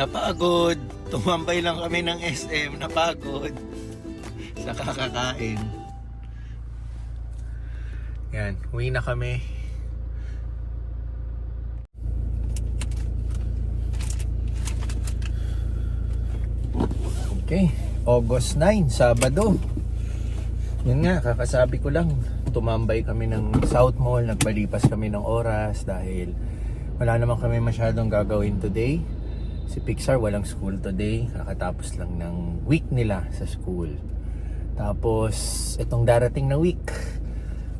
Napagod. Tumambay lang kami ng SM. Napagod. Sa kakakain. Yan. Uwi na kami. Okay. August 9, Sabado. Yan nga, kakasabi ko lang. Tumambay kami ng South Mall. Nagpalipas kami ng oras dahil wala naman kami masyadong gagawin today. Si Pixar walang school today. Kakatapos lang ng week nila sa school. Tapos itong darating na week,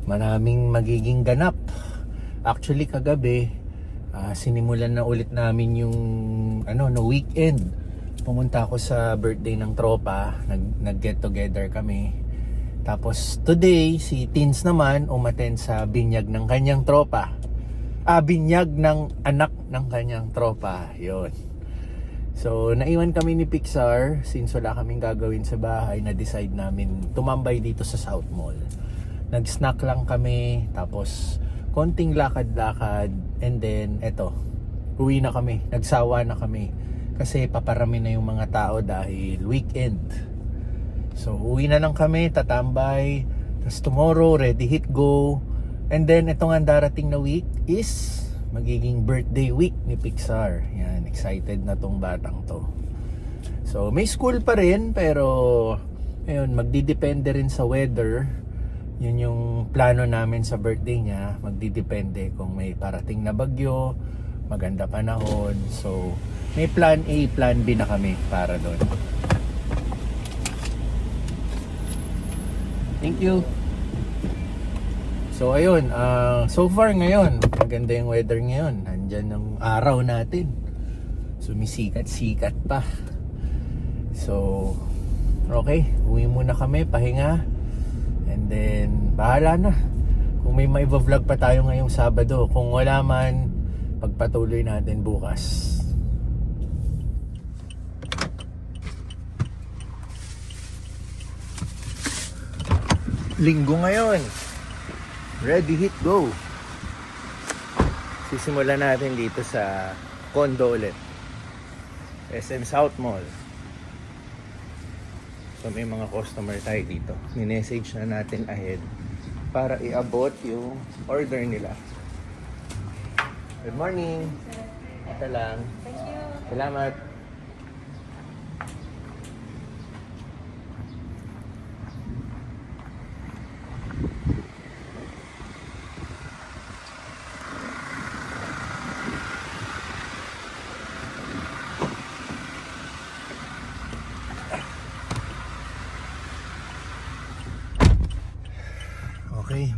maraming magiging ganap. Actually kagabi, sinimulan na ulit namin yung no weekend. Pumunta ako sa birthday ng tropa, nag-get together kami. Tapos today, si Teens naman umattend sa binyag ng kanyang tropa. Binyag ng anak ng kanyang tropa. Yun. So, naiwan kami ni Pixar since wala kaming gagawin sa bahay, na-decide namin tumambay dito sa South Mall. Nag-snack lang kami, tapos konting lakad-lakad, and then eto, uwi na kami, nagsawa na kami kasi paparami na yung mga tao dahil weekend. So, uwi na lang kami, tatambay, tapos tomorrow, ready, hit, go. And then, itong ang darating na week is magiging birthday week ni Pixar. Yan, excited na tong batang to. So, may school pa rin, pero ayun, magdidepende rin sa weather. Yun yung plano namin sa birthday niya. Magdidepende kung may parating na bagyo, maganda panahon. So, may plan A, plan B na kami para doon. Thank you. So ayun, so far ngayon, maganda yung weather ngayon. Nandyan ang araw natin. Sumisikat-sikat pa. So, okay, uwi muna kami, pahinga. And then, bahala na. Kung may vlog pa tayo ngayong Sabado. Kung wala man, pagpatuloy natin bukas. Linggo ngayon. Ready, hit, go. Sisimulan natin dito sa condo ulit. SM South Mall. So may mga customer tayo dito. Minessage na natin ahead para iabot yung order nila. Good morning. Ito lang. Thank you. Salamat. Okay,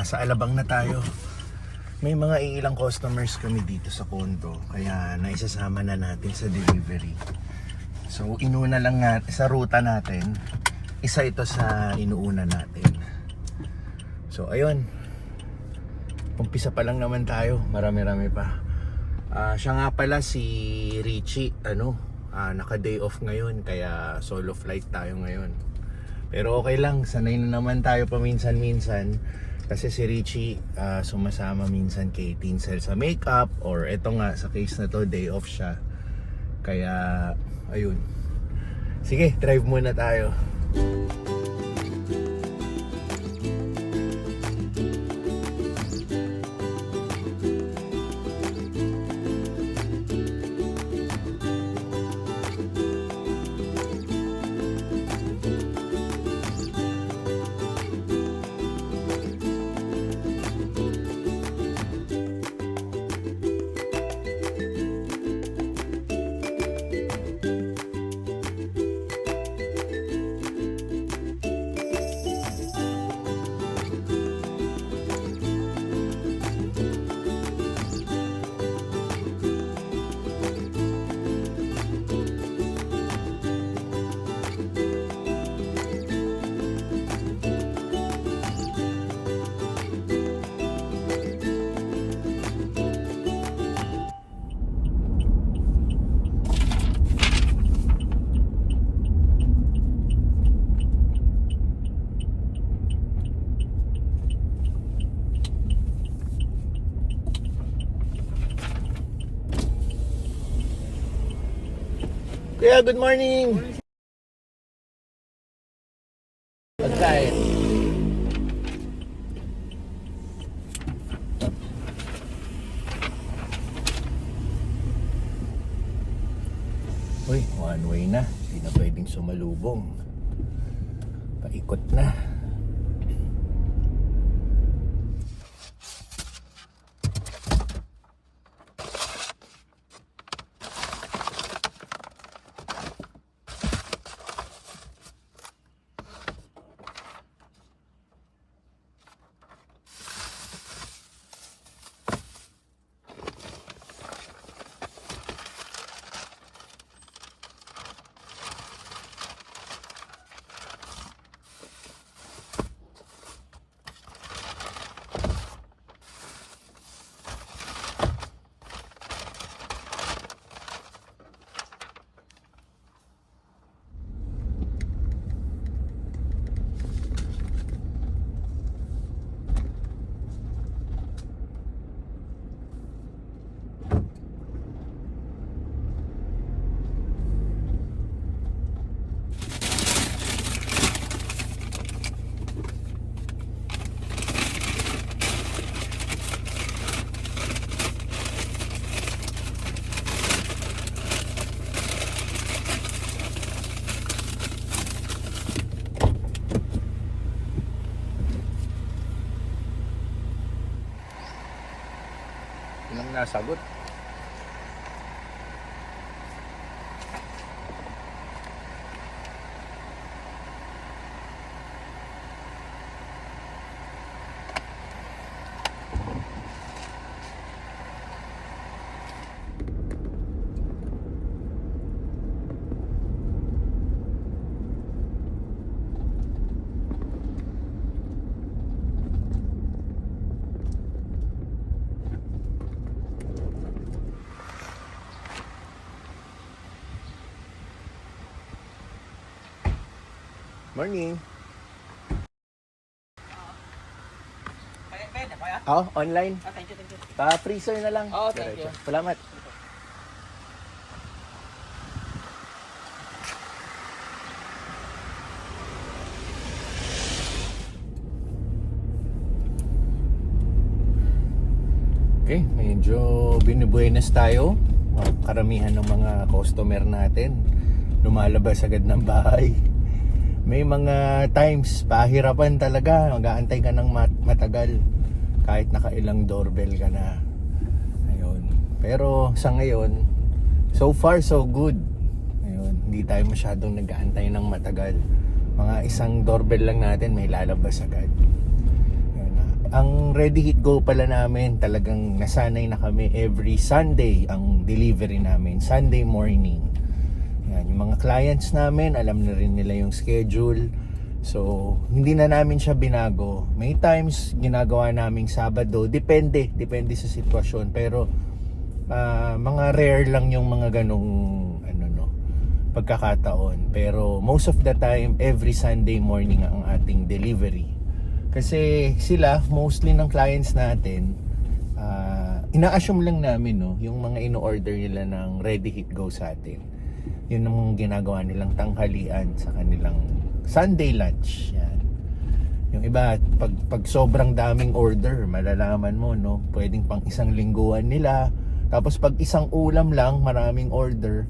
sa Alabang na tayo. May mga ilang customers kami dito sa condo, kaya naisasama na natin sa delivery. So inuna lang natin sa ruta natin. Isa ito sa inuuna natin. So ayun, umpisa pa lang naman tayo. Marami-rami pa. Siya nga pala si Richie, naka day off ngayon, kaya solo flight tayo ngayon. Pero okay lang, sanay na naman tayo paminsan-minsan. Kasi si Richie sumasama minsan kay Tinsel sa makeup, or eto nga sa case na to, day off siya. Kaya ayun. Sige, drive muna tayo. Kuya, good morning! Pagkain. Uy, one way na. Hindi na pwedeng sumalubong. Paikot na. Ilang nasagot? Morning. Pwede pa yan? Oh, online. Thank you, thank you. Pa-freezer na lang. Oh, thank you. Salamat. Okay, medyo binibuenas tayo. Karamihan ng mga customer natin lumalabas agad ng bahay. May mga times pahirapan talaga, mag-aantay ka ng matagal kahit nakailang doorbell ka na. Ayun. Pero sa ngayon, so far so good. Ayun, hindi tayo masyadong nag-aantay ng matagal. Mga isang doorbell lang natin may lalabas agad. Ayun. Ang Ready Hit Go pala namin, talagang nasanay na kami every Sunday ang delivery namin, Sunday morning. Yan, yung mga clients namin, alam na rin nila yung schedule. So, hindi na namin siya binago. May times, ginagawa naming Sabado. Depende sa sitwasyon. Pero, mga rare lang yung mga ganong pagkakataon. Pero, most of the time, every Sunday morning ang ating delivery. Kasi sila, mostly ng clients natin, ina-assume lang namin, no, yung mga ino-order nila ng Ready Hit Go sa atin. Yun ang ginagawa nilang tanghalian sa kanilang Sunday lunch. Yan. Yung iba, pag sobrang daming order, malalaman mo, no, pwedeng pang isang lingguan nila. Tapos pag isang ulam lang, maraming order,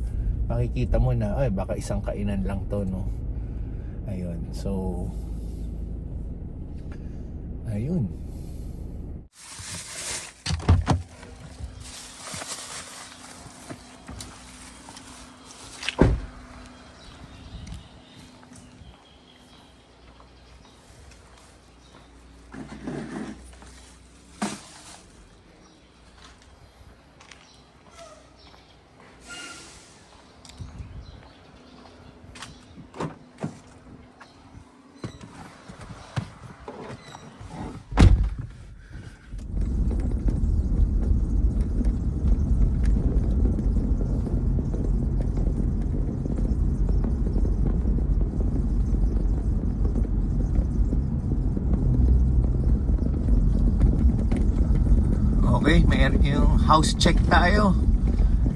makikita mo na, ay, baka isang kainan lang to, no. Ayun. So, ayun. Okay, may yung house check tayo.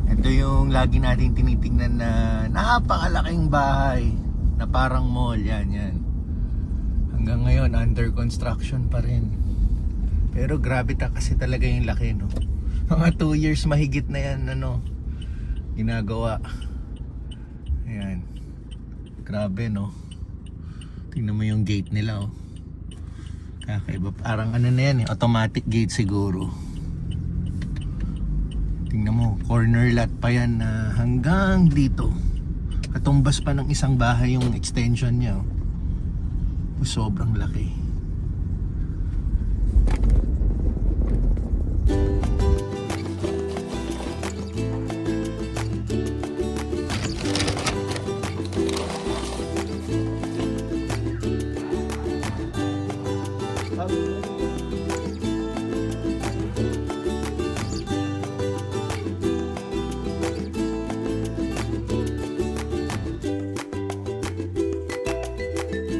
Ito Ito yung lagi natin tinitingnan na napakalaking bahay na parang mall. Yan, yan. Hanggang ngayon, under construction pa rin. Pero grabe kasi talaga yung laki, no? Mga 2 years mahigit na yan, ano, ginagawa. Ayan. Grabe, no? Tingnan mo yung gate nila, oh. Kakaiba. Parang ano na yan, eh, automatic gate siguro. Tingnan mo, corner lot pa yan na hanggang dito. Katumbas pa ng isang bahay yung extension niya, oh. Sobrang laki.